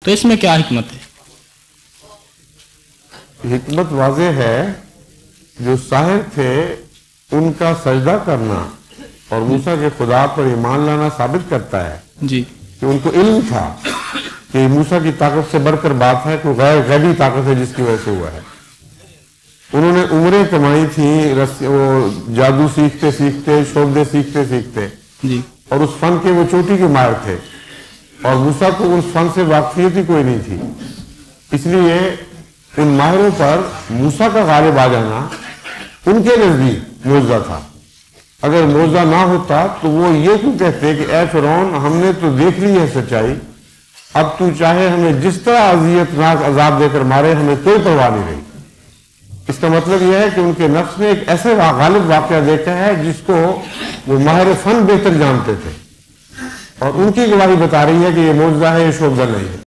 तो इसमें क्या हिकमत है? हिकमत वाज़ेह है, जो साहिर थे उनका सजदा करना और मूसा के खुदा पर ईमान लाना साबित करता है जी कि उनको इल्म था कि मूसा की ताकत से बढ़कर बात है, कोई गैबी ताकत है जिसकी वजह से हुआ है। उन्होंने उम्रें कमाई थी वो जादू सीखते सीखते, शोबदे सीखते सीखते जी, और उस फन के वो चोटी के मार थे और मूसा को उस फन से वाकफियत ही कोई नहीं थी। इसलिए उन माहिरों पर मूसा का गालिब आ जाना उनके नजदीक मौजज़ा था। अगर मौजज़ा ना होता तो वो ये क्यों कहते कि ए फिरौन, हमने तो देख ली है सच्चाई, अब तू चाहे हमें जिस तरह अजियतनाक अजाब देकर मारे, हमें कोई परवाह नहीं रही। इसका मतलब यह है कि उनके नफ्स ने एक ऐसे गालिब वाकया देखा है जिसको वो माहिर फन बेहतर जानते थे और उनकी गवाही बता रही है कि ये मौजज़ा है, ये शोबदा नहीं है।